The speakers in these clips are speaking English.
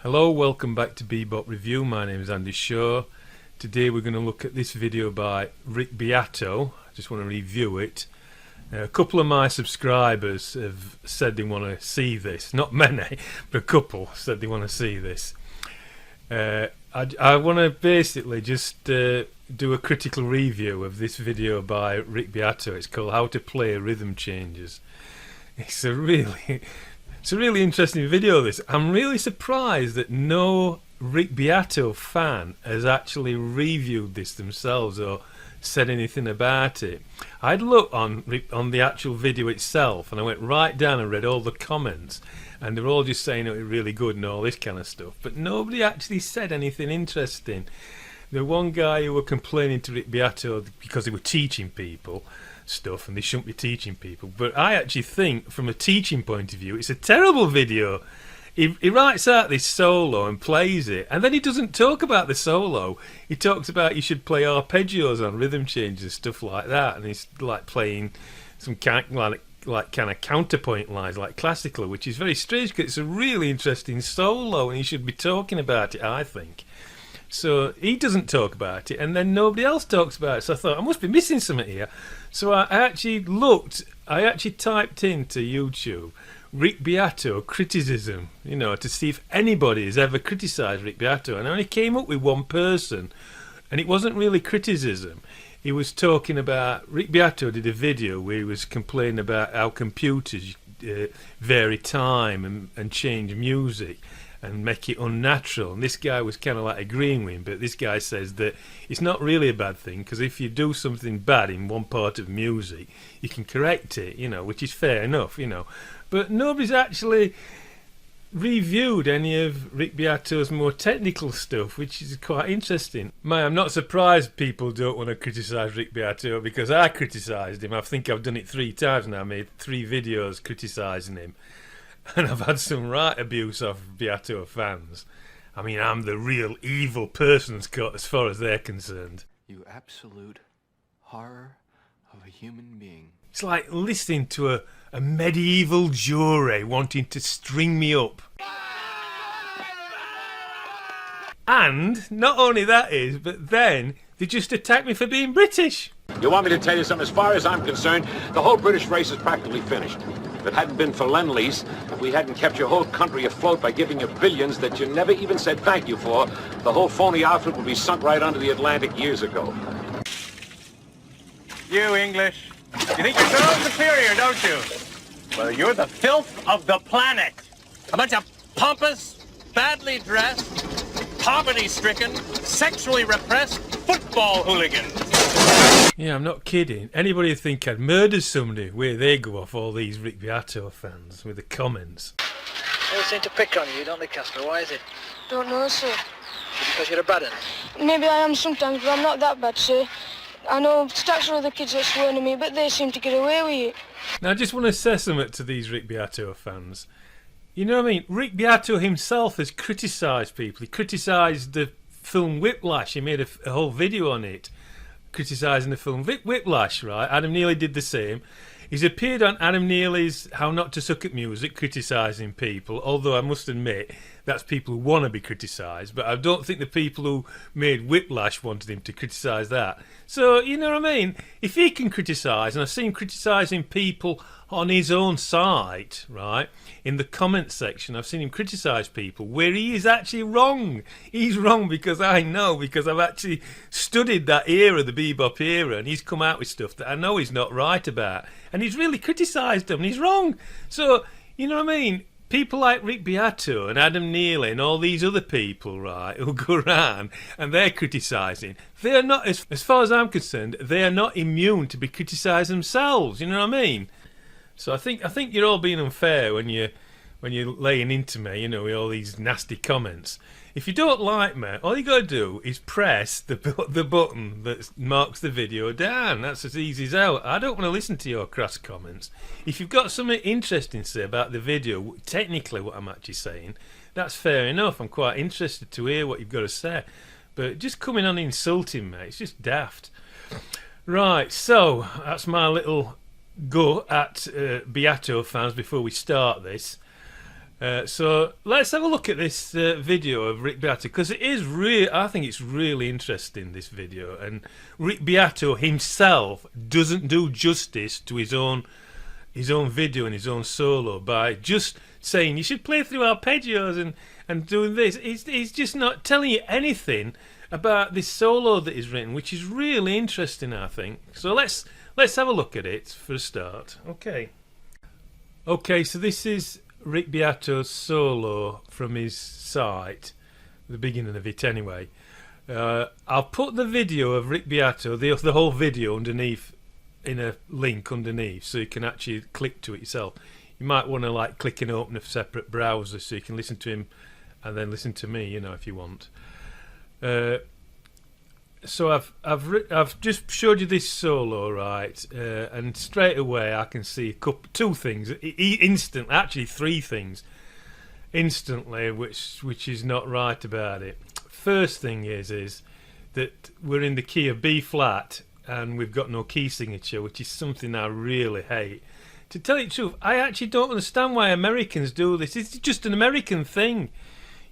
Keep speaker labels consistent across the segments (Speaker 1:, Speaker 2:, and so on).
Speaker 1: Hello, welcome back to Bebop Review. My name is Andy Shaw. Today we're going to look at this video by Rick Beato. I just want to review it. A couple of my subscribers have said they want to see this. Not many, but a couple said they want to see this. I want to basically just do a critical review of this video by Rick Beato. It's called How to Play Rhythm Changes. It's a really interesting video, this. I'm really surprised that no Rick Beato fan has actually reviewed this themselves or said anything about it. I'd looked on the actual video itself and I went right down and read all the comments, and they're all just saying it was really good and all this kind of stuff, but nobody actually said anything interesting. The one guy who were complaining to Rick Beato because they were teaching people stuff and they shouldn't be teaching people, but I actually think from a teaching point of view it's a terrible video. He writes out this solo and plays it, and then he doesn't talk about the solo. He talks about you should play arpeggios on rhythm changes and stuff like that, and he's like playing some kind of counterpoint lines like classical, which is very strange because it's a really interesting solo and he should be talking about it, I think. So he doesn't talk about it, and then nobody else talks about it. So I thought I must be missing something here. So I actually typed into YouTube Rick Beato criticism, to see if anybody has ever criticised Rick Beato, and I only came up with one person, and it wasn't really criticism. He was talking about, Rick Beato did a video where he was complaining about how computers vary time and change music and make it unnatural, and this guy was kind of like agreeing with him, but this guy says that it's not really a bad thing, because if you do something bad in one part of music you can correct it, which is fair enough, but nobody's actually reviewed any of Rick Beato's more technical stuff, which is quite interesting. I'm not surprised people don't want to criticise Rick Beato, because I criticised him. I think I've done it 3 times now. I made 3 videos criticising him, and I've had some right abuse of Beato fans. I mean, I'm the real evil person, Scott, as far as they're concerned.
Speaker 2: You absolute horror of a human being.
Speaker 1: It's like listening to a medieval jury wanting to string me up. And not only that is, but then they just attack me for being British.
Speaker 3: You want me to tell you something? As far as I'm concerned, the whole British race is practically finished. If it hadn't been for Lend-Lease, if we hadn't kept your whole country afloat by giving you billions that you never even said thank you for, the whole phony outfit would be sunk right under the Atlantic years ago.
Speaker 4: You English, you think you're so superior, don't you? Well, you're the filth of the planet. A bunch of pompous, badly dressed, poverty-stricken, sexually repressed football hooligans.
Speaker 1: Yeah, I'm not kidding. Anybody would think I'd murdered somebody, where they go off, all these Rick Beato fans with the comments.
Speaker 5: They seem to pick on you, don't they, Casper? Why is it?
Speaker 6: Don't know, sir.
Speaker 5: Because you're a bad one?
Speaker 6: Maybe I am sometimes, but I'm not that bad, sir. I know stacks of other kids that swear to me, but they seem to get away with it.
Speaker 1: Now, I just want to say something to these Rick Beato fans. You know what I mean? Rick Beato himself has criticised people. He criticised the film Whiplash. He made a whole video on it, criticising the film Whiplash, right? Adam Neely did the same. He's appeared on Adam Neely's How Not to Suck at Music, criticising people, although I must admit that's people who want to be criticised, but I don't think the people who made Whiplash wanted him to criticise that. So, you know what I mean? If he can criticise, and I've seen him criticising people on his own site, right, in the comments section, I've seen him criticise people where he is actually wrong. He's wrong because I know, because I've actually studied that era, the bebop era, and he's come out with stuff that I know he's not right about, and he's really criticised them, and he's wrong. So, you know what I mean? People like Rick Beato and Adam Neely and all these other people, right, who go around and they're criticising, they're not, as far as I'm concerned, they are not immune to be criticised themselves, you know what I mean? So I think you're all being unfair when you're laying into me, with all these nasty comments. If you don't like me, all you got to do is press the button that marks the video down. That's as easy as out. I don't want to listen to your crass comments. If you've got something interesting to say about the video, technically what I'm actually saying, that's fair enough. I'm quite interested to hear what you've got to say. But just coming on insulting me, it's just daft. Right, so that's my little go at Beato fans before we start this. So let's have a look at this video of Rick Beato, because it is I think it's really interesting, this video, and Rick Beato himself doesn't do justice to his own video and his own solo by just saying you should play through arpeggios and doing this. He's just not telling you anything about this solo that he's written, which is really interesting, I think. So let's have a look at it for a start. Okay, so this is Rick Beato's solo from his site, the beginning of it anyway. I'll put the video of Rick Beato, the whole video, underneath in a link underneath, so you can actually click to it yourself. You might want to like click and open a separate browser so you can listen to him and then listen to me, you know, if you want. So I've just showed you this solo, right? And straight away I can see two things actually three things instantly, which is not right about it. First thing is that we're in the key of B flat and we've got no key signature, which is something I really hate. To tell you the truth, I actually don't understand why Americans do this. It's just an American thing.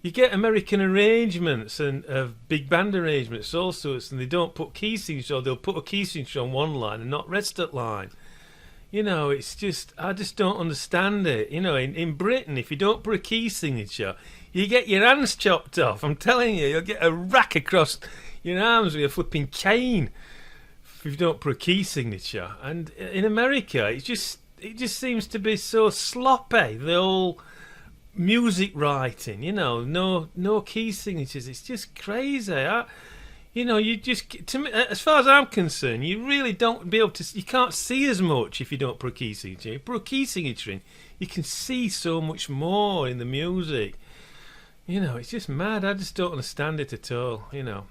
Speaker 1: You get American arrangements and big band arrangements, all sorts, and they don't put key signature, or they'll put a key signature on one line and not rest at line. You know, it's just, I just don't understand it. You know, in Britain, if you don't put a key signature, you get your hands chopped off. I'm telling you, you'll get a rack across your arms with a flipping cane if you don't put a key signature. And in America, it just seems to be so sloppy, the whole music writing, you know, no key signatures. It's just crazy. You just, to me, as far as I'm concerned, you really don't be able to, you can't see as much if you don't put a key signature. You put a key signature in, you can see so much more in the music. You know, it's just mad. I just don't understand it at all. You know,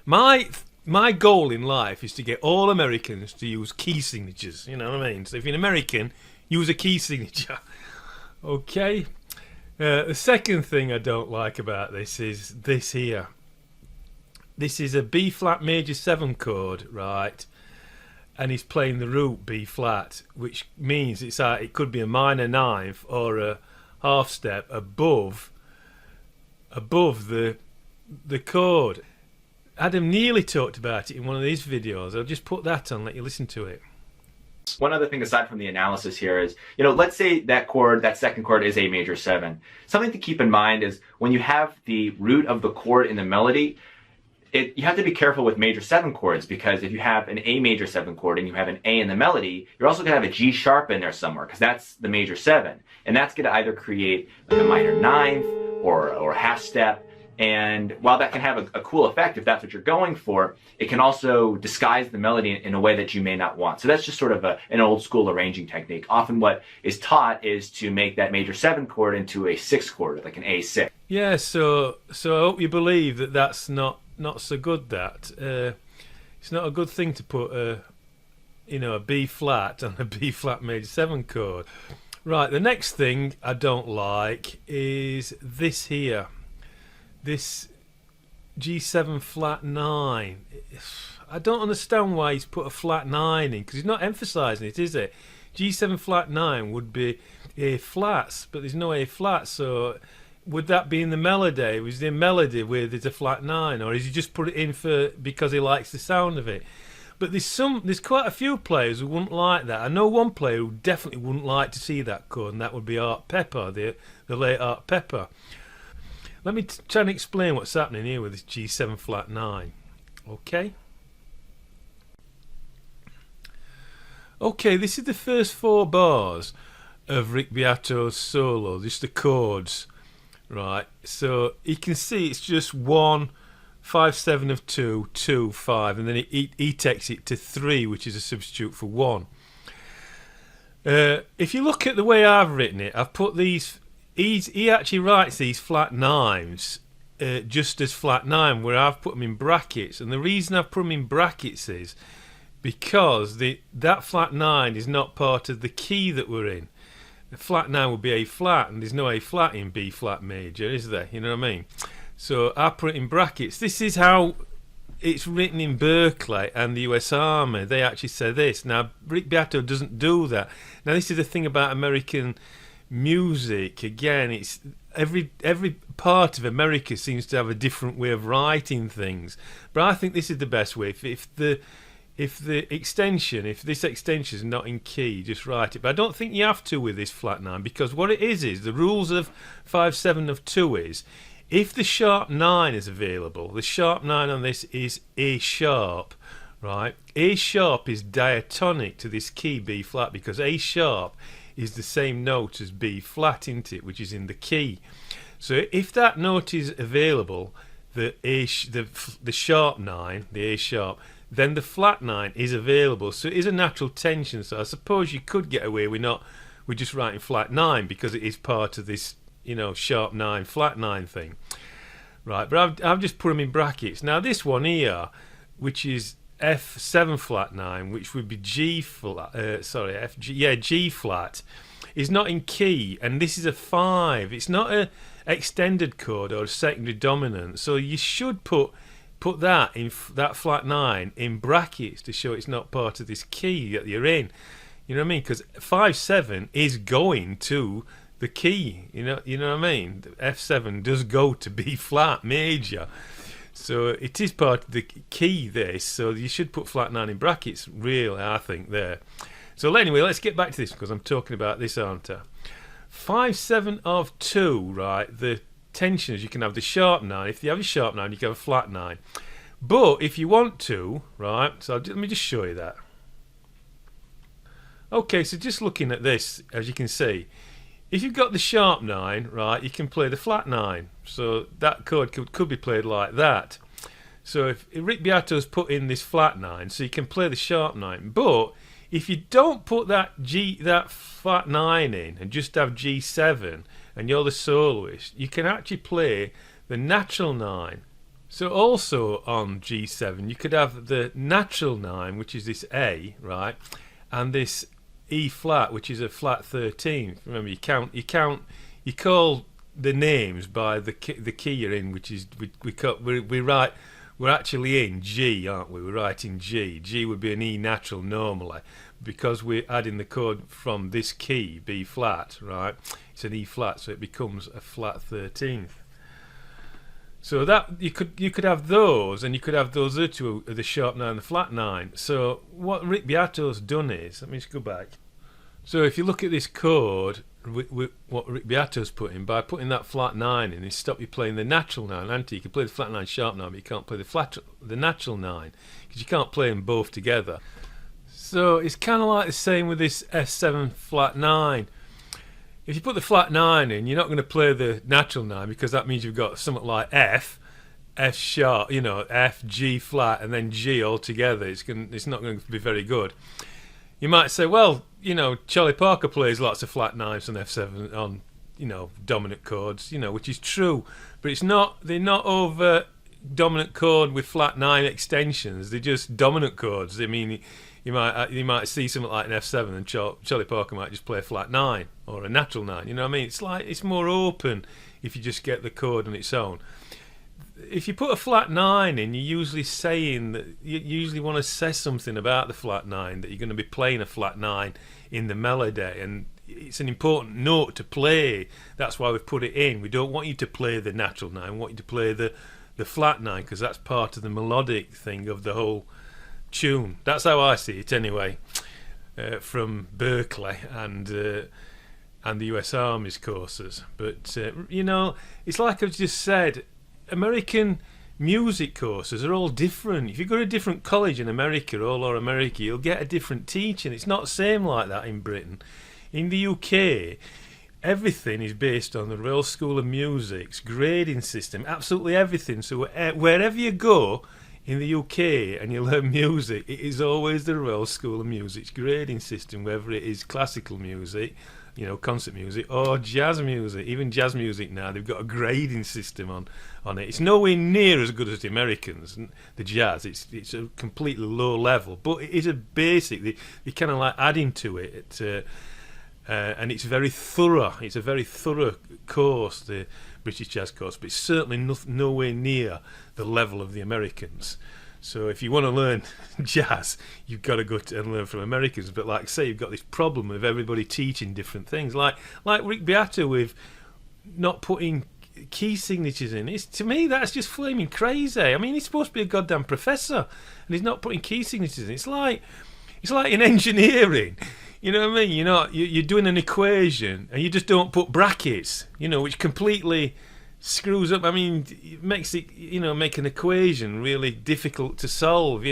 Speaker 1: my goal in life is to get all Americans to use key signatures. You know what I mean? So if you're an American, use a key signature. Okay. The second thing I don't like about this is this here. This is a B flat major 7 chord, right? And he's playing the root B flat, which means it could be a minor ninth or a half step above the chord. Adam nearly talked about it in one of these videos. I'll just put that on, let you listen to it.
Speaker 7: One other thing aside from the analysis here is, you know, let's say that chord, that second chord is A major 7. Something to keep in mind is when you have the root of the chord in the melody, you have to be careful with major 7 chords, because if you have an A major 7 chord and you have an A in the melody, you're also going to have a G sharp in there somewhere, because that's the major 7. And that's going to either create like a minor ninth or a half step. And while that can have a cool effect if that's what you're going for, it can also disguise the melody in a way that you may not want. So that's just sort of an old school arranging technique. Often what is taught is to make that major 7 chord into a 6 chord, like an A6.
Speaker 1: Yeah, so I hope you believe that that's not so good. That it's not a good thing to put a B flat on a B flat major 7 chord. Right, the next thing I don't like is this here. This G7 flat 9. I don't understand why he's put a flat 9 in, because he's not emphasising it, is it? G7 flat 9 would be A flats, but there's no A flat, so would that be in the melody? Was the melody where there's a flat 9, or is he just put it in because he likes the sound of it? But there's quite a few players who wouldn't like that. I know one player who definitely wouldn't like to see that chord, and that would be Art Pepper, the late Art Pepper. Let me try and explain what's happening here with this G7 flat 9. Okay, this is the first 4 bars of Rick Beato's solo, just the chords, right? So you can see it's just 1, 5, 7 of 2, 2, 5, and then he takes it to 3, which is a substitute for 1. If you look at the way I've written it, I've put these. He actually writes these flat 9s just as flat 9, where I've put them in brackets, and the reason I've put them in brackets is because that flat 9 is not part of the key that we're in. The flat 9 would be A flat, and there's no A flat in B flat major, is there? You know what I mean? So I put it in brackets. This is how it's written in Berkeley and the US Army. They actually say this. Now Rick Beato doesn't do that. Now this is the thing about American music, again, it's every part of America seems to have a different way of writing things. But I think this is the best way. If this extension is not in key, just write it. But I don't think you have to with this flat 9, because what it is the rules of 5/7 of 2 is, if the sharp 9 is available, the sharp 9 on this is A sharp, right? A sharp is diatonic to this key B flat, because A sharp is the same note as B flat, isn't it, which is in the key. So if that note is available, the sharp 9, the A sharp, then the flat 9 is available. So it is a natural tension. So I suppose you could get away with just writing flat 9, because it is part of this, sharp 9, flat 9 thing. Right, but I've just put them in brackets. Now this one here, which is F7 flat 9, which would be G flat, G flat, is not in key, and this is a 5. It's not a extended chord or a secondary dominant, so you should put that in that flat 9 in brackets to show it's not part of this key that you're in. You know what I mean? Because 5/7 is going to the key. You know what I mean? F7 does go to B flat major. So it is part of the key, this, so you should put flat 9 in brackets, really, I think, there. So anyway, let's get back to this, because I'm talking about this, aren't I? 5/7 of 2, right, the tensions, you can have the sharp 9. If you have a sharp 9, you can have a flat 9. But if you want to, right, so let me just show you that. Okay, so just looking at this, as you can see, if you've got the sharp 9, right, you can play the flat 9. So that chord could be played like that. So if Rick Beato's put in this flat 9, so you can play the sharp 9. But if you don't put that flat 9 in and just have G7 and you're the soloist, you can actually play the natural 9. So also on G7, you could have the natural 9, which is this A, right, and this E flat, which is a flat 13. Remember, you call the names by the key you're in, which is we're actually in G, aren't we? We're writing G. G would be an E natural normally, because we're adding the chord from this key, B flat, right? It's an E flat, so it becomes a flat 13th. So that you could have those, and you could have those other two, the sharp 9 and the flat 9. So what Rick Beato's done is, let me just go back. So if you look at this chord, what Rick Beato's put in, by putting that flat 9 in, he stopped you playing the natural 9, and you can play the flat 9 sharp 9, but you can't play the natural 9, because you can't play them both together. So it's kind of like the same with this F7 flat 9. If you put the flat 9 in, you're not going to play the natural 9, because that means you've got something like F sharp, F, G flat, and then G all together. It's not going to be very good. You might say, well, Charlie Parker plays lots of flat 9s on F7 on, dominant chords, which is true, but they're not over dominant chord with flat 9 extensions. They're just dominant chords. I mean, you might see something like an F7 and Charlie Parker might just play a flat 9 or a natural 9. You know what I mean? It's more open if you just get the chord on its own. If you put a flat 9 in, you're usually saying that you usually want to say something about the flat 9, that you're going to be playing a flat 9 in the melody, and it's an important note to play. That's why we've put it in. We don't want you to play the natural 9. We want you to play the flat 9, because that's part of the melodic thing of the whole tune. That's how I see it anyway, from Berkeley and the US Army's courses. But it's like I've just said, American music courses are all different. If you go to a different college in America, all over America, you'll get a different teaching. It's not the same like that in Britain. In the UK, everything is based on the Royal School of Music's grading system, absolutely everything. So wherever you go in the UK and you learn music, it is always the Royal School of Music's grading system, whether it is classical music, concert music, or jazz music. Even jazz music now, they've got a grading system on it. It's nowhere near as good as the Americans, the jazz. It's a completely low level, but it is a basic. They kind of like adding to it, and it's very thorough. It's a very thorough course, the British jazz course, but it's certainly nowhere near the level of the Americans. So if you want to learn jazz, you've got to go and learn from Americans. But like I say, you've got this problem of everybody teaching different things. Like Rick Beato with not putting key signatures in. To me, that's just flaming crazy. I mean, he's supposed to be a goddamn professor, and he's not putting key signatures in. It's like in engineering. You know what I mean? You're doing an equation, and you just don't put brackets. Which completely screws up. I mean, it makes it, make an equation really difficult to solve,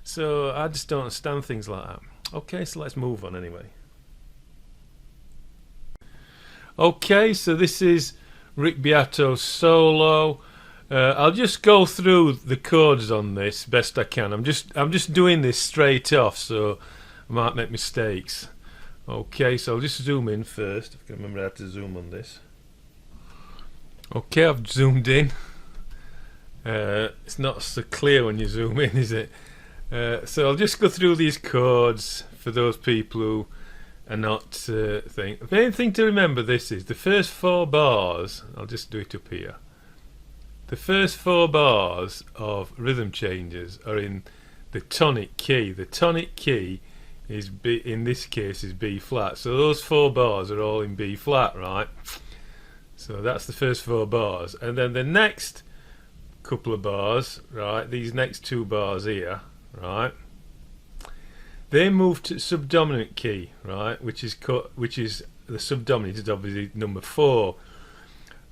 Speaker 1: So I just don't understand things like that. Okay, so let's move on anyway. Okay, so this is Rick Beato's solo. I'll just go through the chords on this best I can. I'm just doing this straight off, so I might make mistakes. Okay, so I'll just zoom in first. I can remember how to zoom on this. Okay, I've zoomed in. It's not so clear when you zoom in, is it? So I'll just go through these chords for those people who are not think. The main thing to remember is the first 4 bars. I'll just do it up here. The first 4 bars of rhythm changes are in the tonic key. The tonic key is B, in this case is B flat. So those 4 bars are all in B flat, right? So that's the first 4 bars, and then the next couple of bars, right? These next 2 bars here, right? They move to subdominant key, right? Which is the subdominant is obviously number 4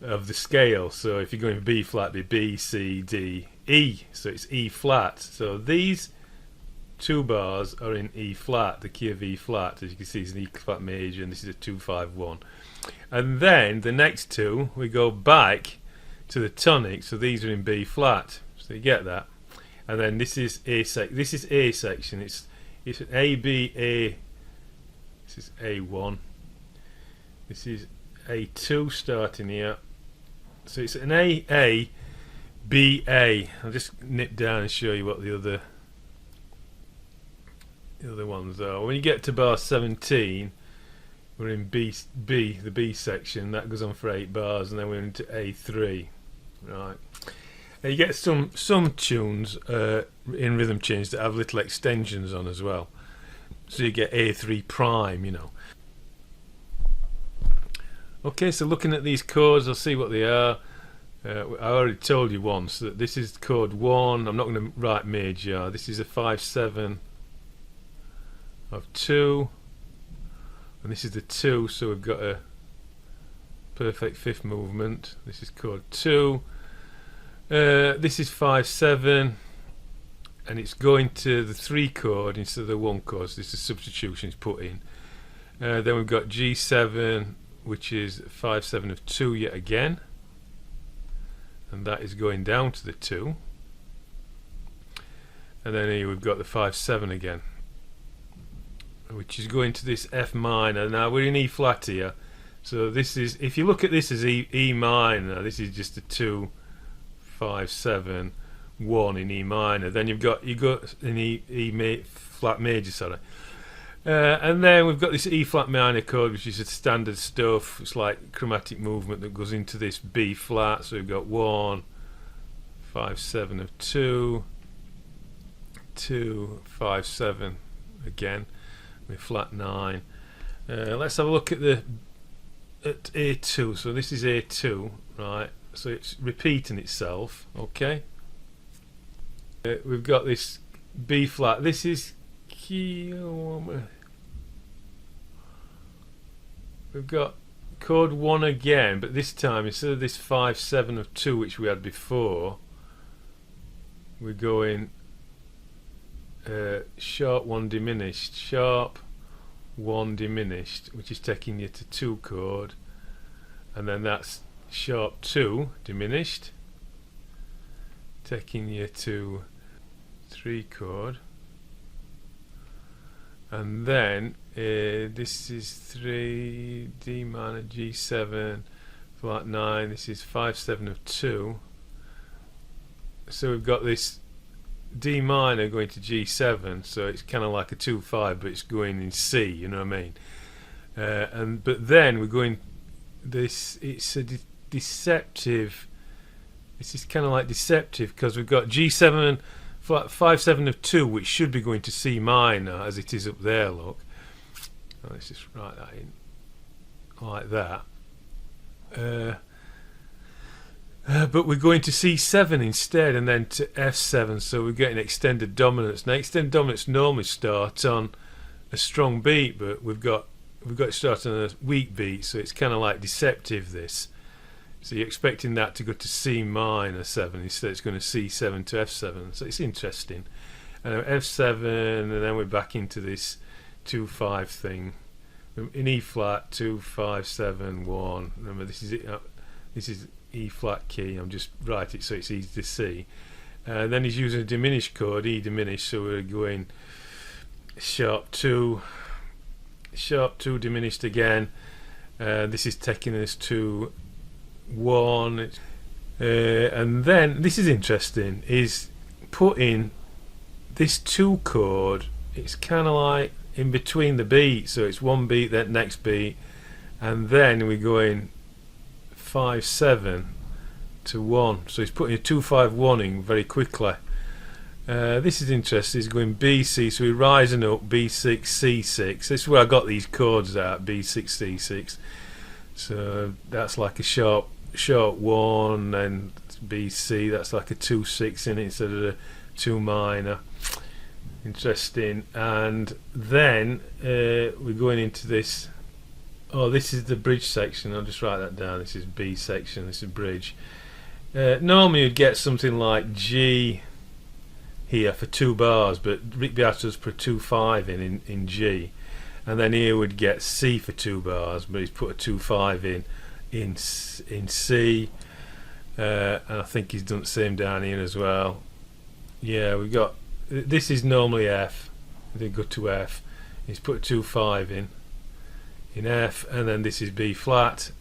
Speaker 1: of the scale. So if you're going B flat, it'd be B, C, D, E. So it's E flat. So these 2 bars are in E flat, the key of E flat. As you can see, it's an E flat major, and this is a 2-5-1. And then the next 2, we go back to the tonic, so these are in B flat. So you get that. And then this is A section. It's an A, B, A. This is A1. This is A2 starting here. So it's an A, B, A. I'll just nip down and show you what the other ones are. When you get to bar 17, we're in B, the B section. That goes on for 8 bars, and then we're into A3, right? Now you get some tunes in rhythm change that have little extensions on as well. So you get A3 prime, Okay, so looking at these chords, I'll see what they are. I already told you once that this is chord 1. I'm not going to write major. This is a 5/7 of 2. And this is the 2, so we've got a perfect 5th movement. This is chord 2. This is 5/7, and it's going to the 3 chord instead of the 1 chord. So this is substitution is put in. Then we've got G7, which is 5/7 of 2 yet again, and that is going down to the 2. And then here we've got the 5/7 again, which is going to this F minor. Now we're in E flat here, so this is, if you look at this as E minor, this is just a 2, 5, 7, 1 in E minor. Then you got an E flat major, sorry, and then we've got this E flat minor chord, which is a standard stuff. It's like chromatic movement that goes into this B flat. So we've got 1, 5/7 of 2, 2, 5/7 again. Flat 9. Let's have a look at A2. So this is A2, right? So it's repeating itself. Okay. We've got this B flat. This is key. We've got chord 1 again, but this time instead of this 5/7 of 2, which we had before, we're going sharp 1 diminished, sharp 1 diminished, which is taking you to 2 chord, and then that's sharp 2 diminished, taking you to 3 chord, and then this is 3 D minor G7 flat 9. This is 5/7 of 2. So we've got this D minor going to G7, so it's kind of like a 2/5, but it's going in C. You know what I mean? But then we're going this. It's a deceptive. This is kind of like deceptive because we've got G7 flat 5/7 of 2, which should be going to C minor as it is up there. Look, let's just write that in like that. But we're going to C7 instead, and then to F7, so we're getting extended dominance. Now, extended dominance normally starts on a strong beat, but we've got it started on a weak beat, so it's kind of like deceptive, this. So you're expecting that to go to C minor 7, instead it's going to C7 to F7, so it's interesting. And F7, and then we're back into this 2/5 thing. In E flat, 2, 5, 7, 1. Remember, this is it. This is E flat key. I'm just write it so it's easy to see. Then he's using a diminished chord, E diminished, so we're going sharp 2 diminished again. This is taking us to 1, and then this is interesting, is putting this 2 chord, it's kind of like in between the beats, so it's one beat, then next beat, and then we're going 5/7 to 1, so he's putting a 2/5 in very quickly. This is interesting. He's going B, C, so we're rising up B6, C6. This is where I got these chords out, B6, C6. So that's like a sharp 1, and B, C, that's like a 2/6 in it instead of a 2 minor. Interesting. And then we're going into this. Oh, this is the bridge section. I'll just write that down. This is B section. This is bridge. Normally you'd get something like G here for 2 bars, but Rick Beato's put 2/5 in G, and then here would get C for 2 bars, but he's put a 2/5 in C, and I think he's done the same down here as well. Yeah, we've got, this is normally F. They go to F. He's put a 2/5 in F, and then this is B flat.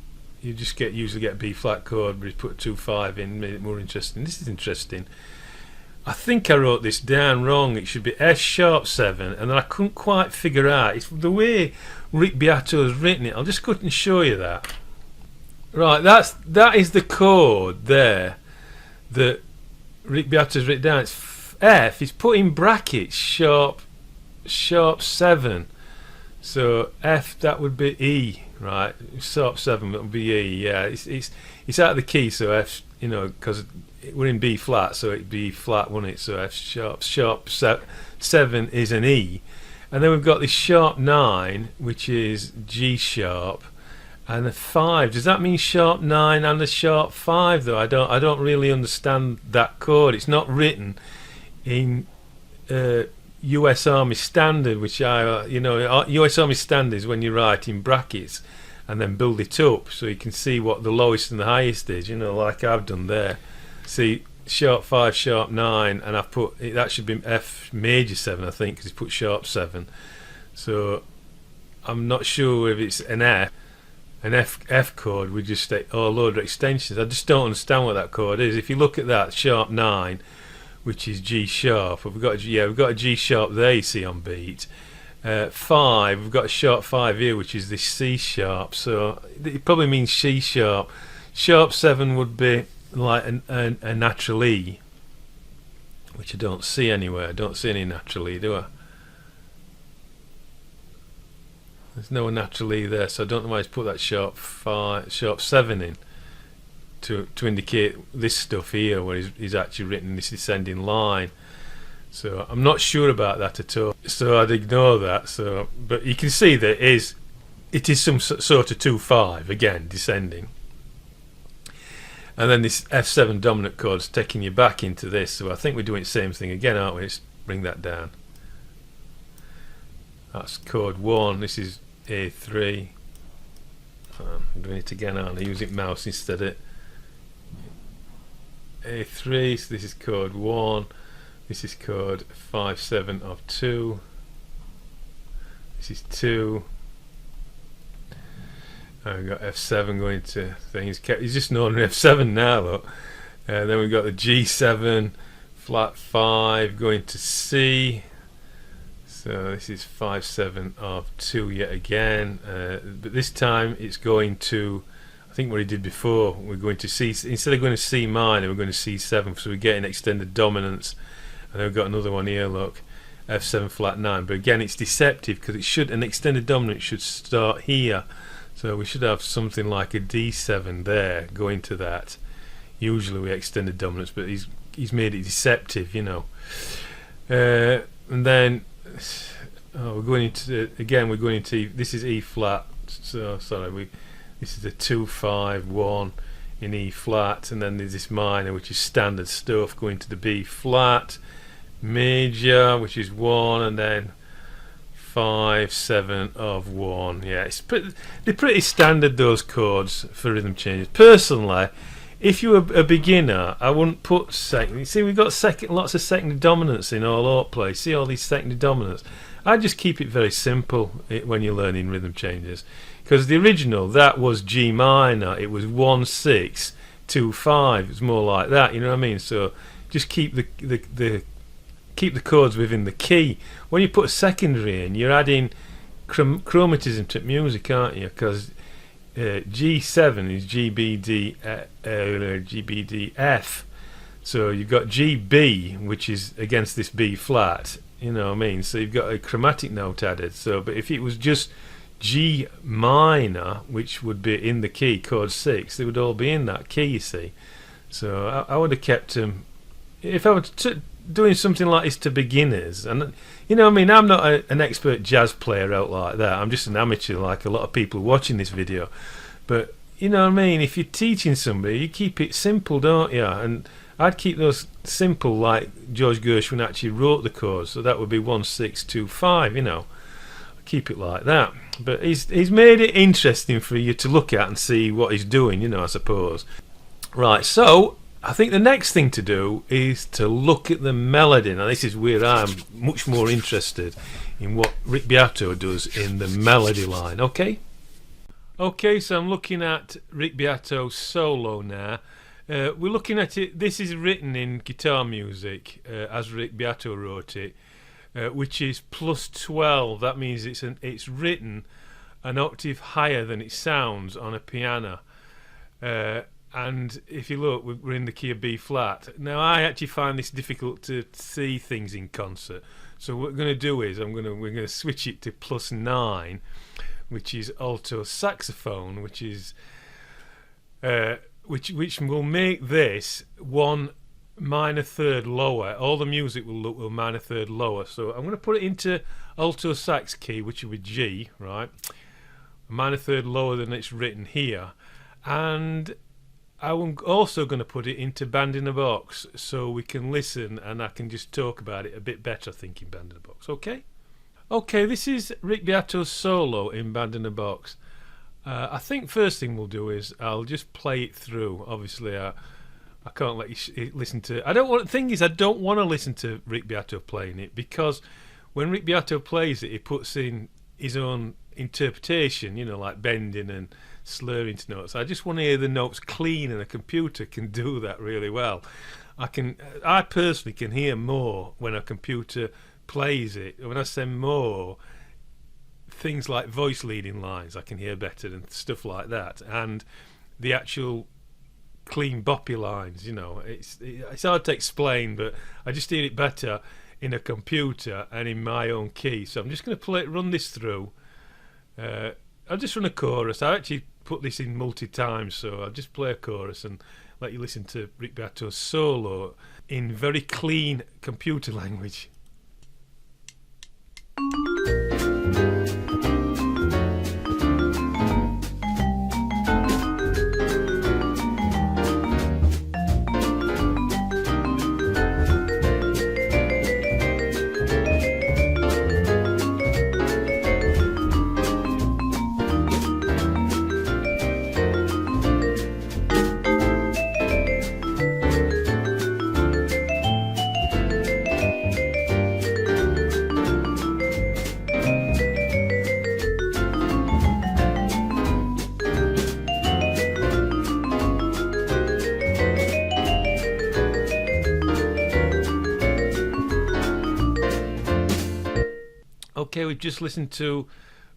Speaker 1: You just usually get B flat chord, but he's put a 2/5 in, made it more interesting. This is interesting. I think I wrote this down wrong. It should be S sharp 7, and then I couldn't quite figure out. It's the way Rick Beato has written it. I'll just go and show you that. Right, that is the chord there that Rick Beato has written down. It's F. He's put in brackets sharp 7. So F, that would be E, right? Sharp 7, that would be E. Yeah, it's out of the key, so F, because we're in B flat, so it'd be flat, wouldn't it? So F sharp 7 is an E, and then we've got this sharp 9, which is G sharp, and a 5. Does that mean sharp 9 and a sharp 5 though? I don't really understand that chord. It's not written in US Army Standard, which US Army Standard is when you write in brackets and then build it up so you can see what the lowest and the highest is, like I've done there. See, sharp 5, sharp 9, and I've put that should be F major 7, I think, because he's put sharp 7. So I'm not sure if it's an F chord. We just take a load of extensions. I just don't understand what that chord is. If you look at that sharp 9, which is G sharp, we've got a G sharp there, you see, on beat. 5, we've got a sharp 5 here, which is this C sharp, so it probably means C sharp. Sharp 7 would be like a natural E, which I don't see anywhere. I don't see any natural E, do I? There's no natural E there, so I don't know why he's put that sharp 7 in to indicate this stuff here, where he's actually written this descending line. So I'm not sure about that at all, so I'd ignore that. So, but you can see that it is some sort of 2/5 again, descending, and then this F7 dominant chord's taking you back into this. So I think we're doing the same thing again, aren't we? Let's bring that down. That's chord 1. This is A3. I'm doing it again, aren't I? Using mouse instead of A3. So this is chord 1. This is chord 5/7 of 2. This is 2. And we've got F7 going to things. He's just an ordinary F7 now, look. Then we've got the G7, flat 5 going to C. So this is 5/7 of 2 yet again. But this time it's going to, I think what he did before, we're going to C, instead of going to C minor, we're going to C7, so we're getting extended dominance. And then we've got another one here, look, F7 flat 9. But again, it's deceptive because an extended dominant should start here. So we should have something like a D7 there going to that. Usually we extended dominants, but he's made it deceptive, you know. And then we're going into this is E flat. So sorry, this is a 2-5-1 in E flat, and then there's this minor, which is standard stuff, going to the B flat major, which is 1, and then 5-7 of 1. Yeah, they're pretty standard, those chords for rhythm changes. Personally, if you were a beginner, I wouldn't put second. You see, we've got lots of secondary dominants in all our plays. See all these secondary dominants. I just keep it very simple when you're learning rhythm changes, because the original, that was G minor. It was 1-6-2-5. It's more like that, you know what I mean? So just keep the chords within the key. When you put a secondary in, you're adding chromatism to music, aren't you? Because G7 is GBDF. So you've got GB, which is against this B flat. You know what I mean? So you've got a chromatic note added. So, but if it was just G minor, which would be in the key, chord 6, they would all be in that key, you see. So I would have kept them. If I were doing something like this to beginners, and you know what I mean, I'm not an expert jazz player out like that. I'm just an amateur, like a lot of people watching this video. But you know what I mean, if you're teaching somebody, you keep it simple, don't you? And I'd keep those simple, like George Gershwin actually wrote the chords, so that would be 1-6-2-5, you know. Keep it like that. But he's made it interesting for you to look at and see what he's doing, you know, I suppose. Right, so I think the next thing to do is to look at the melody. Now this is where I'm much more interested in what Rick Beato does in the melody line, okay? Okay, so I'm looking at Rick Beato's solo now. We're looking at it. This is written in guitar music as Rick Beato wrote it, which is +12. That means it's written an octave higher than it sounds on a piano. And if you look, we're in the key of B flat. Now I actually find this difficult to see things in concert. So what we're going to do is we're going to switch it to +9, which is alto saxophone, which is which will make this 1 minor third lower. All the music will look a minor third lower. So I'm going to put it into alto sax key, which will be G, right? A minor third lower than it's written here. And I'm also going to put it into Band in a Box, so we can listen and I can just talk about it a bit better, thinking Band in a Box, okay? Okay, this is Rick Beato's solo in Band in a Box. I think first thing we'll do is I'll just play it through. Obviously, I can't let you listen to. I don't want to listen to Rick Beato playing it, because when Rick Beato plays it, he puts in his own interpretation. You know, like bending and slurring to notes. I just want to hear the notes clean, and a computer can do that really well. I personally can hear more when a computer plays it. When I say more, things like voice leading lines I can hear better and stuff like that, and the actual clean boppy lines, you know, it's hard to explain, but I just hear it better in a computer and in my own key. So I'm just going to run this through. I'll just run a chorus. I actually put this in multi-times, so I'll just play a chorus and let you listen to Rick Beato's solo in very clean computer language. Okay, we've just listened to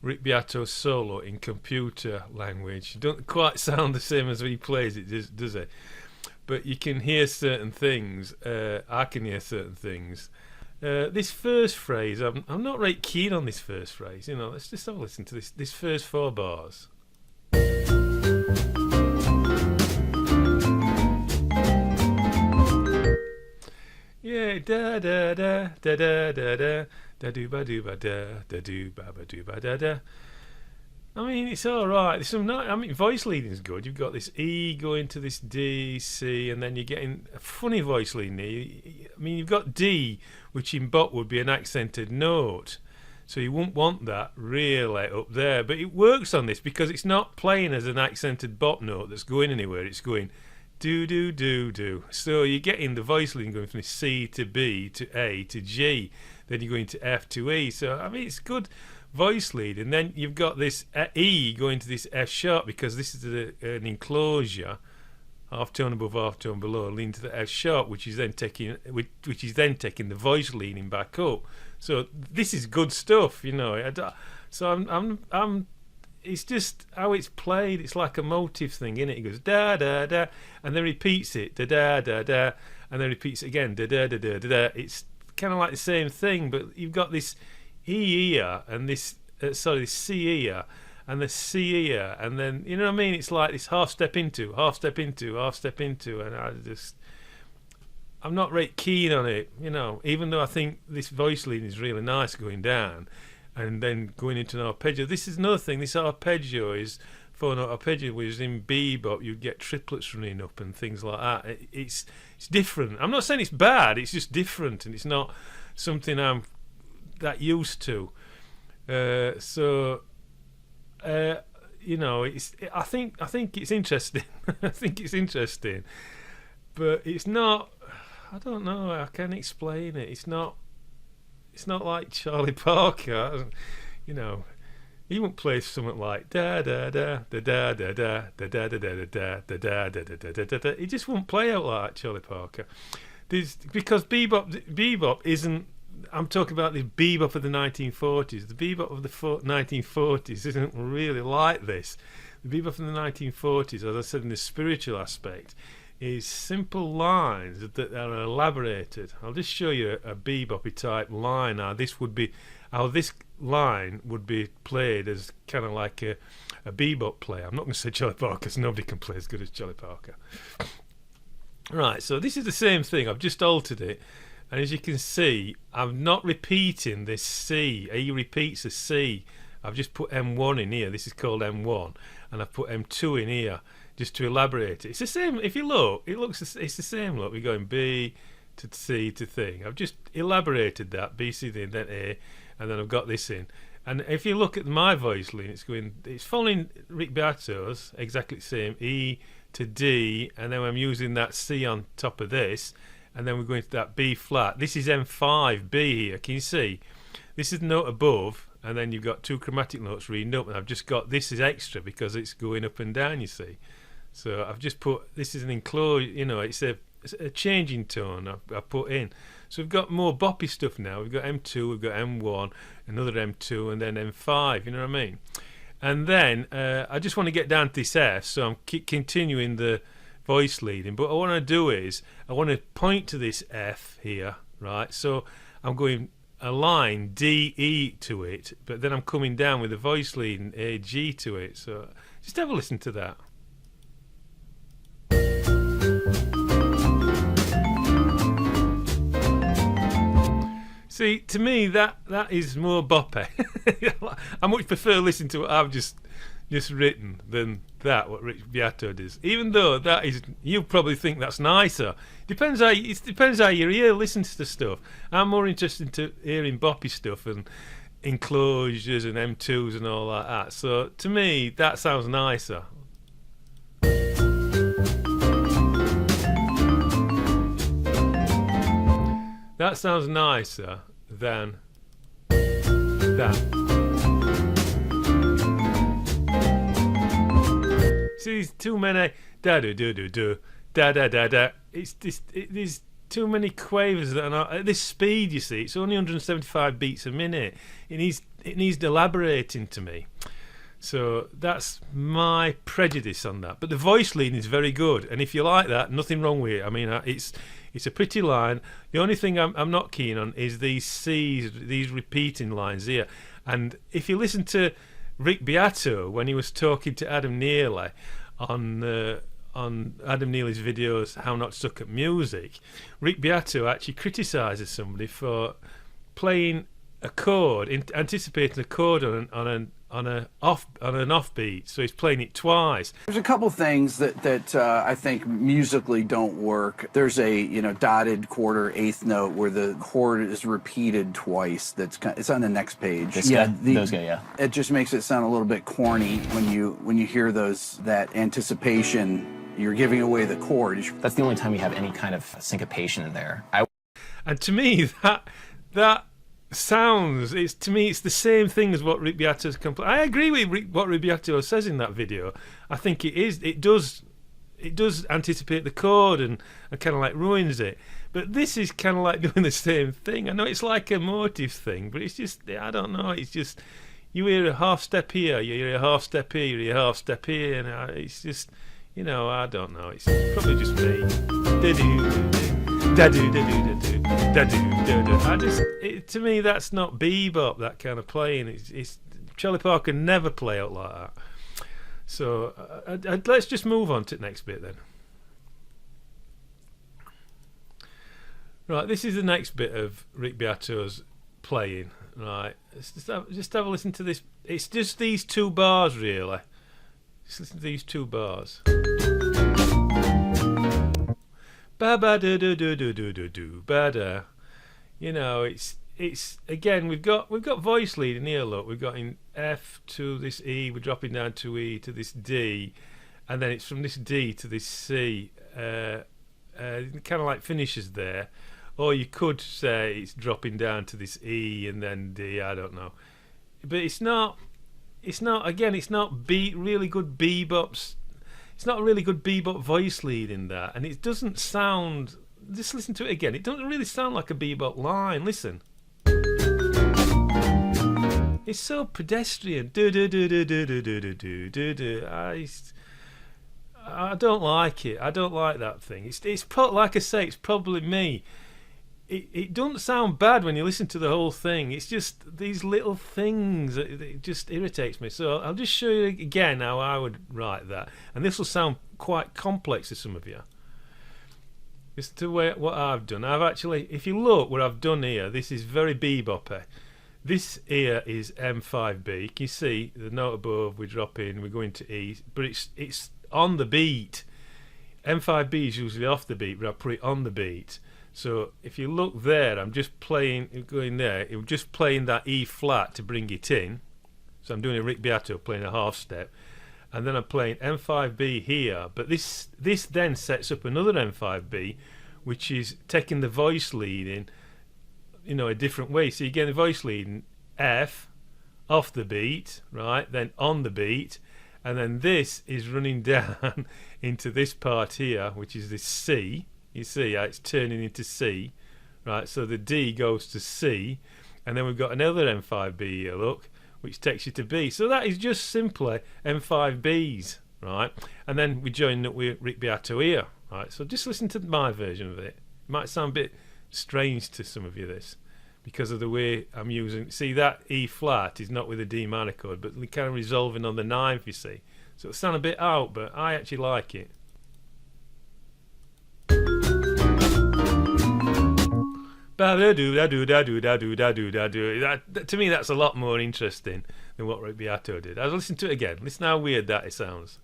Speaker 1: Rick Beato's solo in computer language. It don't quite sound the same as when he plays it, does it? but you can hear certain things. I can hear certain things. This first phrase, I'm not right keen on this first phrase. You know, let's just have a listen to this first 4 bars. Yeah, da da da da da da da da do ba do ba da da do ba ba do ba da da. I mean, it's all right. There's some I mean, voice leading's good. You've got this E going to this D, C, and then you're getting a funny voice leading. I mean, you've got D, which in bop would be an accented note, so you wouldn't want that really up there. But it works on this because it's not playing as an accented bop note that's going anywhere. It's going do do do do. So you're getting the voice leading going from C to B to A to G. Then you're going to F to E. So I mean, it's good voice lead, and then you've got this E going to this F sharp because this is an enclosure, half tone above, half tone below, leading to the F sharp, which is then taking the voice leading back up. So this is good stuff, you know. So I'm it's just how it's played. It's like a motive thing, innit? It goes da da da, and then repeats it da da da da, and then repeats it again da da da da da da. It's kind of like the same thing, but you've got this E here and this this C here and the C here, and then, you know what I mean, it's like this half step into, and I'm not very keen on it, you know, even though I think this voice leading is really nice going down and then going into an arpeggio. This is another thing, this arpeggio is 4-note arpeggio, whereas in bebop you get triplets running up and things like that. It's different. I'm not saying it's bad, it's just different, and it's not something I'm that used to. You know, I think it's interesting. I think it's interesting, but it's not. I don't know. I can't explain it. It's not like Charlie Parker. You know, he wouldn't play something like da da da da da da da da da da da da da da da da da. He just wouldn't play out like Charlie Parker. Because bebop isn't. I'm talking about the bebop of the 1940s. The bebop of the 1940s isn't really like this. The bebop of the 1940s, as I said in the spiritual aspect, is simple lines that are elaborated. I'll just show you a bebop type line. How this line would be played as kind of like a bebop player. I'm not going to say Charlie Parker, because nobody can play as good as Charlie Parker. Right, so this is the same thing. I've just altered it. And as you can see, I'm not repeating this C. He repeats a C. I've just put M1 in here. This is called M1. And I've put M2 in here just to elaborate it. It's the same. If you look, it's the same look. We're going B to C to thing. I've just elaborated that. B, C, then A. And then I've got this in. And if you look at my voice line, it's following Rick Beato's, exactly the same. E to D. And then I'm using that C on top of this. And then we're going to that B flat. This is M5 B here. Can you see? This is the note above, and then you've got 2 chromatic notes reading up, and I've just got this is extra because it's going up and down, you see. So I've just put, this is an enclosure, you know, it's a changing tone I put in. So we've got more boppy stuff now. We've got M2, we've got M1, another M2, and then M5, you know what I mean? And then I just want to get down to this F, so I'm continuing the voice leading, but what I want to do is I want to point to this F here, right? So I'm going a line D E to it, but then I'm coming down with the voice leading A G to it. So just have a listen to that. See, to me that is more boppy. I much prefer listening to what I've just written than what Rick Beato does. Even though that is, you probably think that's nicer. It depends how your ear listens to stuff. I'm more interested in hearing boppy stuff and enclosures and M2s and all like that. So to me, that sounds nicer. That sounds nicer than that. See, there's too many da do do do do da da da da. There's too many quavers that are not at this speed. You see, it's only 175 beats a minute. It needs elaborating to me. So that's my prejudice on that. But the voice leading is very good, and if you like that, nothing wrong with it. I mean, it's a pretty line. The only thing I'm not keen on is these C's, these repeating lines here. And if you listen to Rick Beato when he was talking to Adam Neely on Adam Neely's videos, How Not to Suck at Music, Rick Beato actually criticises somebody for playing a chord, anticipating a chord on an offbeat, so he's playing it twice.
Speaker 8: There's a couple things that I think musically don't work. There's a dotted quarter eighth note where the chord is repeated twice. It's on the next page.
Speaker 9: Those guys.
Speaker 8: It just makes it sound a little bit corny when you hear that anticipation. You're giving away the chord.
Speaker 9: That's the only time you have any kind of syncopation in there.
Speaker 1: And to me, that sounds, it's the same thing as what Rick Beato's I agree with what Rick Beato says in that video. I think it does anticipate the chord and kind of like ruins it. But this is kind of like doing the same thing. I know it's like a motive thing, but it's just, I don't know, it's just, you hear a half step here, you hear a half step here, you hear a half step here, and it's just, I don't know, it's probably just me. To me, that's not bebop, that kind of playing. It's Charlie Parker never play out like that. So let's just move on to the next bit then. Right, this is the next bit of Rick Beato's playing. Right, just have a listen to this. It's just these two bars, really. Just listen to these two bars. Ba ba do do do do do do do ba da. It's again we've got voice lead in here. Look, we've got in F to this E. We're dropping down to E to this D, and then it's from this D to this C. Kind of like finishes there, or you could say it's dropping down to this E and then D. I don't know, but it's not. Again, it's not really good bebops. It's not a really good bebop voice lead in that, and it doesn't sound. Just listen to it again. It doesn't really sound like a bebop line. Listen. It's so pedestrian. Do do do do do do do do do do. I don't like it. I don't like that thing. It's like I say. It's probably me. It doesn't sound bad when you listen to the whole thing. It's just these little things. It just irritates me. So I'll just show you again how I would write that. And this will sound quite complex to some of you. Just to what I've done. I've actually, if you look what I've done here, this is very bebop-y. This here is M5B. Can you see the note above? We drop in, we go into E, but it's on the beat. M5B is usually off the beat, but I put it on the beat. So if you look there, I'm just going there. I'm just playing that E flat to bring it in. So I'm doing a Rick Beato playing a half step, and then I'm playing M5B here. But this then sets up another M5B, which is taking the voice lead in, a different way. So you get the voice lead in F, off the beat, right? Then on the beat, and then this is running down into this part here, which is this C. You see how it's turning into C, right? So the D goes to C, and then we've got another M5B here, look, which takes you to B. So that is just simply M5Bs, right? And then we join up with Rick Beato here, right? So just listen to my version of it. It might sound a bit strange to some of you, this, because of the way I'm using. See, that E flat is not with a D minor chord, but we're kind of resolving on the ninth, you see. So it'll sound a bit out, but I actually like it. To me, that's a lot more interesting than what Rick Beato did. I'll listen to it again. Listen how weird that sounds.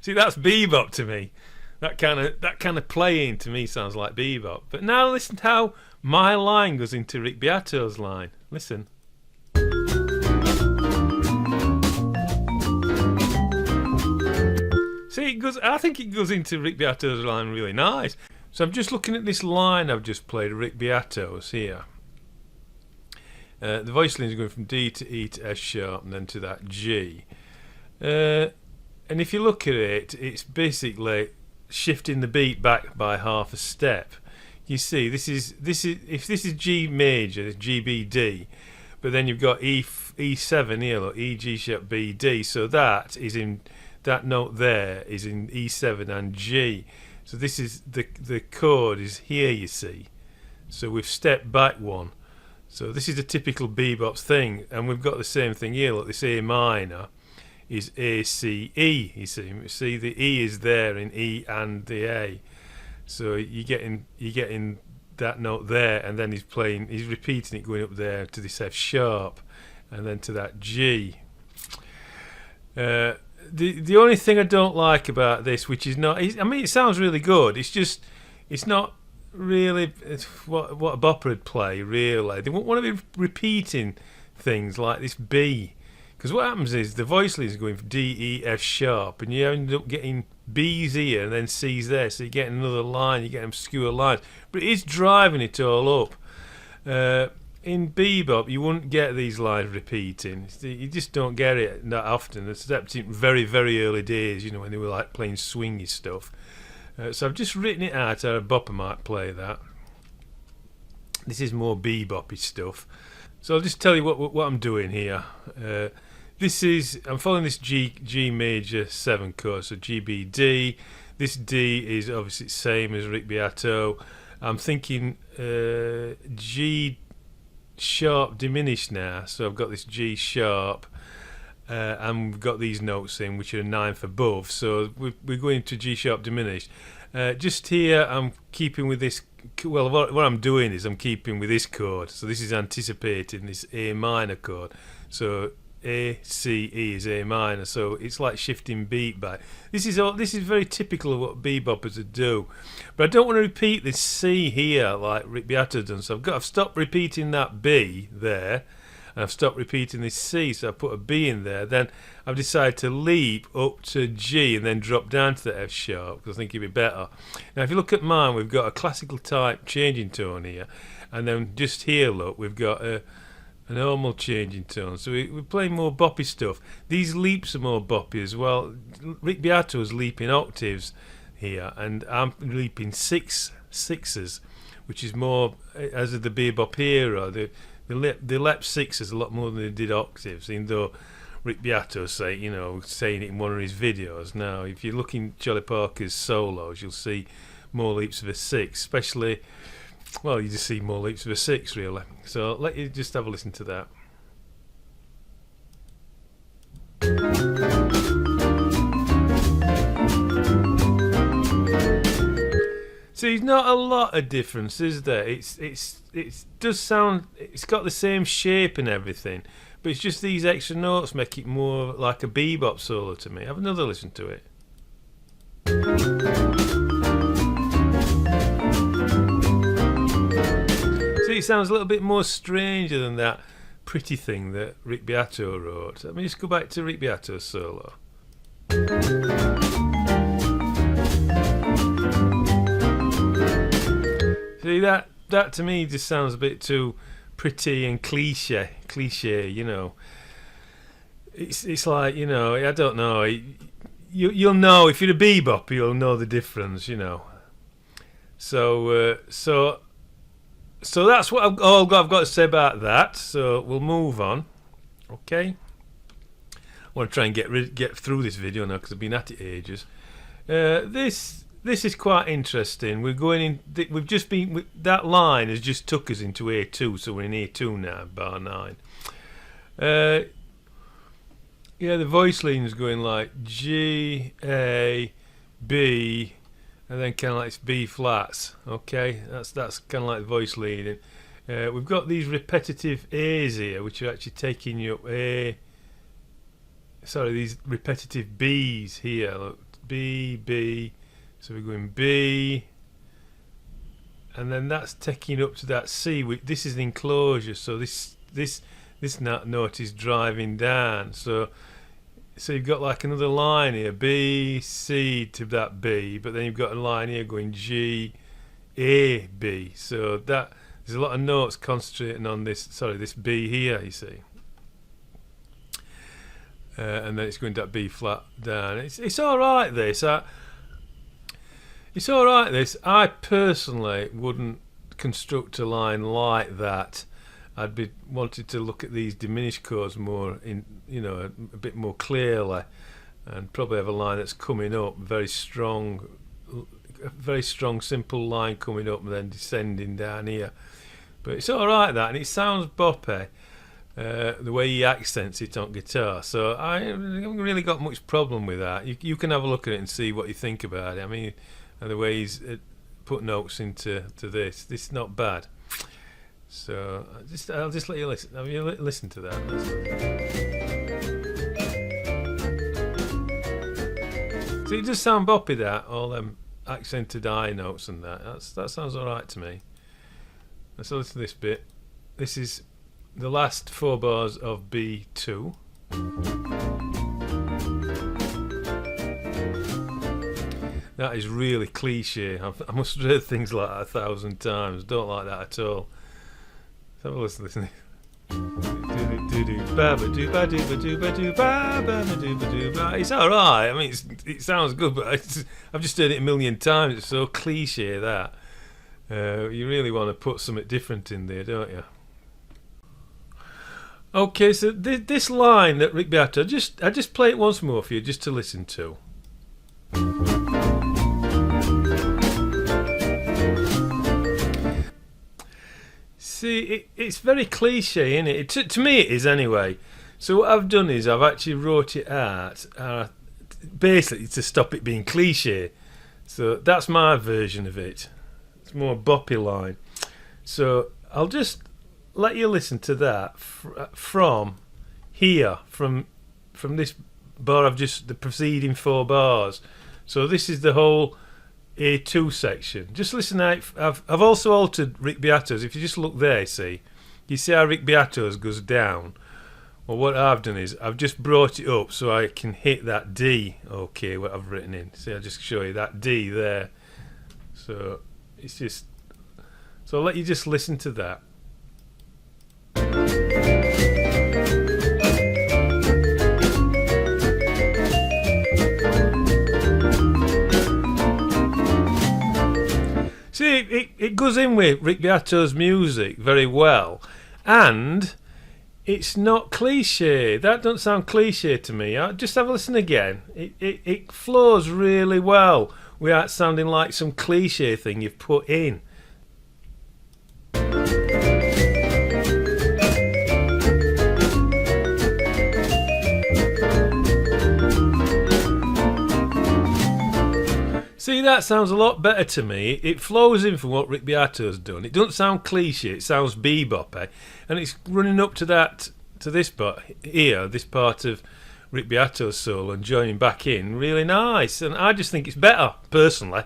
Speaker 1: See, that's bebop to me. That kind of playing to me sounds like bebop. But now listen to how my line goes into Rick Beato's line. Listen. See, I think it goes into Rick Beato's line really nice. So I'm just looking at this line I've just played, Rick Beato's here. The voice line is going from D to E to S sharp and then to that G. And if you look at it, it's basically shifting the beat back by half a step. You see, this is if this is G major, it's G B D. but then you've got E7 here, look, E, G sharp, B, D. So that is in, that note there is in E7 and G. So this is the chord is here, you see. So we've stepped back one. So this is a typical bebop thing, and we've got the same thing here. Look, this A minor is A, C, E. You see the E is there in E and the A. So you're getting that note there, and then he's repeating it going up there to this F sharp, and then to that G. The only thing I don't like about this, which is not, I mean, it sounds really good. It's not really what a bopper would play. Really, they won't want to be repeating things like this B, because what happens is the voice lead is going for D, E, F sharp, and you end up getting B's here and then C's there. So you get another line, you get obscure lines, but it is driving it all up. In bebop, you wouldn't get these lines repeating. You just don't get it that often, except in very, very early days, you know, when they were like playing swingy stuff. So I've just written it out how a bopper might play that. This is more bebop-y stuff. So I'll just tell you what I'm doing here. I'm following this G major 7 chord, so G, B, D. This D is obviously the same as Rick Beato. I'm thinking G sharp diminished now, so I've got this G sharp, and we've got these notes in which are 9th above, so we're going to G sharp diminished. Just here I'm keeping with this, well, what I'm doing is I'm keeping with this chord, so this is anticipating this A minor chord, so A, C, E is A minor, so it's like shifting beat back. This is very typical of what beboppers would do, but I don't want to repeat this C here like Rick Beato done. So I've stopped repeating that B there, and I've stopped repeating this C. So I put a B in there. Then I've decided to leap up to G and then drop down to the F sharp because I think it'd be better. Now, if you look at mine, we've got a classical type changing tone here, and then just here, look, we've got a normal changing tone, so we're playing more boppy stuff. These leaps are more boppy as well. Rick Beato is leaping octaves here, and I'm leaping sixes, which is more as of the bebop era. They leapt sixes a lot more than they did octaves, even though Rick Beato saying it in one of his videos. Now, if you look in Charlie Parker's solos, you'll see more leaps of a 6, especially. Well, you just see more leaps of a 6, really. So let you just have a listen to that. See, not a lot of difference, is there? It does sound. It's got the same shape and everything, but it's just these extra notes make it more like a bebop solo to me. Have another listen to it. See, it sounds a little bit more stranger than that pretty thing that Rick Beato wrote. Let me just go back to Rick Beato's solo. See, that to me just sounds a bit too pretty and cliche, you know. It's like, you know, I don't know. You'll know if you're a bebop, you'll know the difference, you know. So that's what I've got to say about that. So we'll move on. Okay. I want to try and get through this video now because I've been at it ages. This is quite interesting. We're going in. We've just been. That line has just took us into A2, so we're in A2 now, bar 9. Yeah, the voice line is going like G, A, B. And then kind of like it's B flats, okay? That's kind of like the voice leading. We've got these repetitive A's here, which are actually taking you up A. Sorry, these repetitive B's here. Look, B, B. So we're going B, and then that's taking you up to that C. This is the enclosure, so this note is driving down. So you've got like another line here, B, C to that B, but then you've got a line here going G, A, B. So that there's a lot of notes concentrating on this B here, you see. And then it's going to that B flat down. It's all right. It's all right. I personally wouldn't construct a line like that I'd be wanted to look at these diminished chords more in, you know, a bit more clearly, and probably have a line that's coming up very strong, a very strong simple line coming up and then descending down here. But it's all right, that, and it sounds boppy, the way he accents it on guitar. So I haven't really got much problem with that. You can have a look at it and see what you think about it. I mean, and the way he's put notes into this is not bad. So I'll just let you listen. Have you listen to that? So it does sound boppy, that, all them accented I notes and that sounds alright to me. Let's listen to this bit. This is the last 4 bars of B2. That is really cliche. I must have heard things like that 1,000 times. Don't like that at all. Let's have a listen. It's alright. I mean, it sounds good, but I've just heard it a million times. It's so cliche, that. You really want to put something different in there, don't you? Okay, so this line that Rick Beato, I just play it once more for you, just to listen to. See, it's very cliche, isn't it? To me it is anyway. So what I've done is I've actually wrote it out basically to stop it being cliche. So that's my version of it. It's more a boppy line. So I'll just let you listen to that from here, from this bar of just the preceding 4 bars. So this is the whole A2 section. Just listen out. I've also altered Rick Beato's. If you just look there, you see how Rick Beato's goes down. Well, what I've done is I've just brought it up so I can hit that D. Okay, what I've written in. See, I'll just show you that D there. So it's just. So I'll let you just listen to that. See, it goes in with Rick Beato's music very well, and it's not cliche. That doesn't sound cliche to me. Just have a listen again. It flows really well without sounding like some cliche thing you've put in. See, that sounds a lot better to me. It flows in from what Rick Beato's done. It doesn't sound cliche. It sounds bebop, and it's running up to this part here, this part of Rick Beato's solo, and joining back in. Really nice, and I just think it's better personally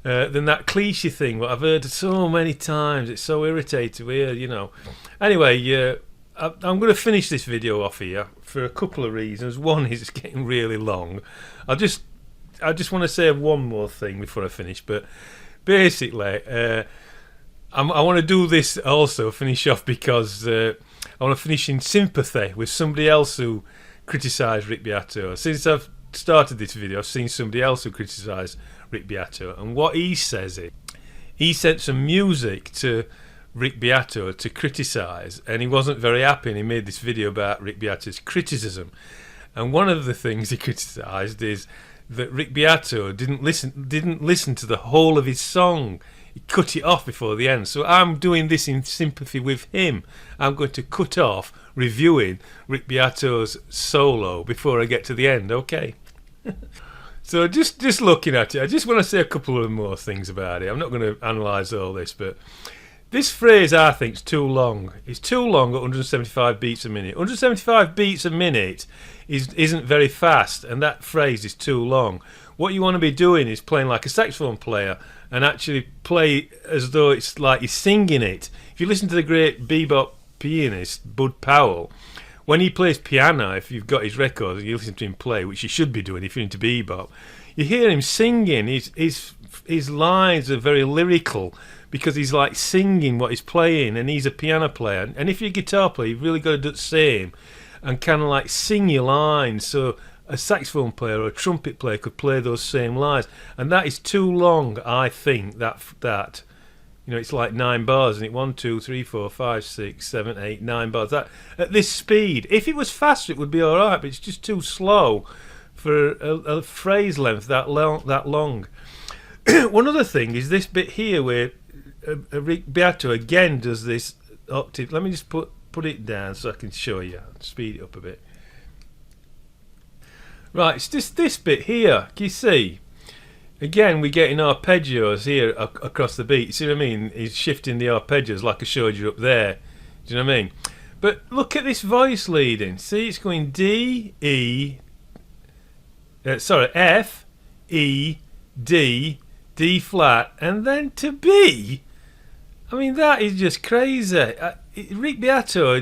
Speaker 1: than that cliche thing what I've heard so many times. It's so irritating here, you know. Anyway, I'm going to finish this video off here for a couple of reasons. One is it's getting really long. I just want to say one more thing before I finish, but basically I want to do this also, finish off, because I want to finish in sympathy with somebody else who criticised Rick Beato. Since I've started this video, I've seen somebody else who criticised Rick Beato, and what he says is he sent some music to Rick Beato to criticise, and he wasn't very happy, and he made this video about Rick Beato's criticism. And one of the things he criticised is that Rick Beato didn't listen to the whole of his song. He cut it off before the end. So I'm doing this in sympathy with him. I'm going to cut off reviewing Rick Beato's solo before I get to the end, okay? So just looking at it, I just want to say a couple of more things about it. I'm not going to analyse all this, but this phrase I think is too long. It's too long at 175 beats a minute. 175 beats a minute isn't very fast, and that phrase is too long. What you want to be doing is playing like a saxophone player and actually play as though it's like you're singing it. If you listen to the great bebop pianist Bud Powell, when he plays piano, if you've got his records and you listen to him play, which you should be doing if you're into bebop, you hear him singing. His lines are very lyrical because he's like singing what he's playing, and he's a piano player. And if you're a guitar player, you've really got to do the same and kind of like sing your lines, so a saxophone player or a trumpet player could play those same lines. And that is too long, I think, that You know, it's like 9 bars, and it 1, 2, 3, 4, 5, 6, 7, 8, 9 bars. That at this speed, if it was faster, it would be all right, but it's just too slow for a phrase length that long. One other thing is this bit here where Rick Beato again does this octave. Let me just put it down so I can show you. Speed it up a bit. Right, it's just this bit here. Can you see? Again, we're getting arpeggios here across the beat. You see what I mean? He's shifting the arpeggios like I showed you up there. Do you know what I mean? But look at this voice leading. See, it's going F, E, D, D flat, and then to B. I mean, that is just crazy. Rick Beato,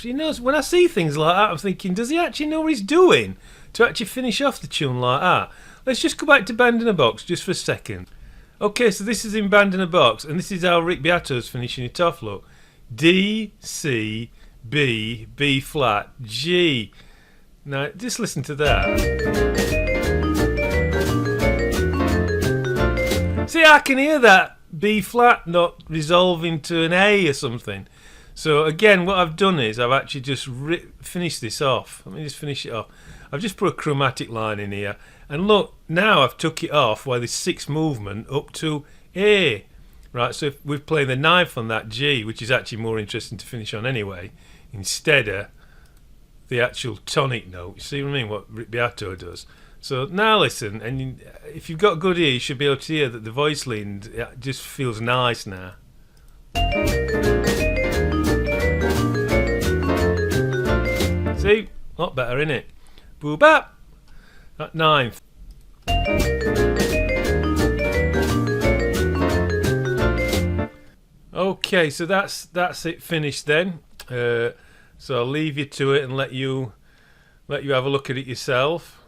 Speaker 1: he knows. When I see things like that, I'm thinking, does he actually know what he's doing to actually finish off the tune like that? Let's just go back to Band in a Box just for a second. Okay, so this is in Band in a Box, and this is how Rick Beato's finishing it off. Look, D, C, B, B flat, G. Now, just listen to that. See, I can hear that B flat not resolving to an A or something. So again, what I've done is I've actually just finished this off. Let me just finish it off. I've just put a chromatic line in here, and look, now I've took it off while there's 6 movement up to A. Right, so if we're playing the 9th on that G, which is actually more interesting to finish on anyway, instead of the actual tonic note. You see what I mean? What Rick Beato does. So now listen, and if you've got good ear, you should be able to hear that the voice lead just feels nice now. See? A lot better, innit? Bebop! That 9th. Okay, so that's it finished then. So I'll leave you to it and let you have a look at it yourself.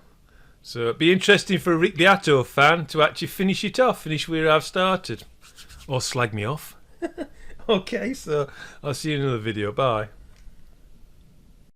Speaker 1: So it'd be interesting for a Rick Beato fan to actually finish it off, finish where I've started. Or slag me off. Okay, so I'll see you in another video. Bye.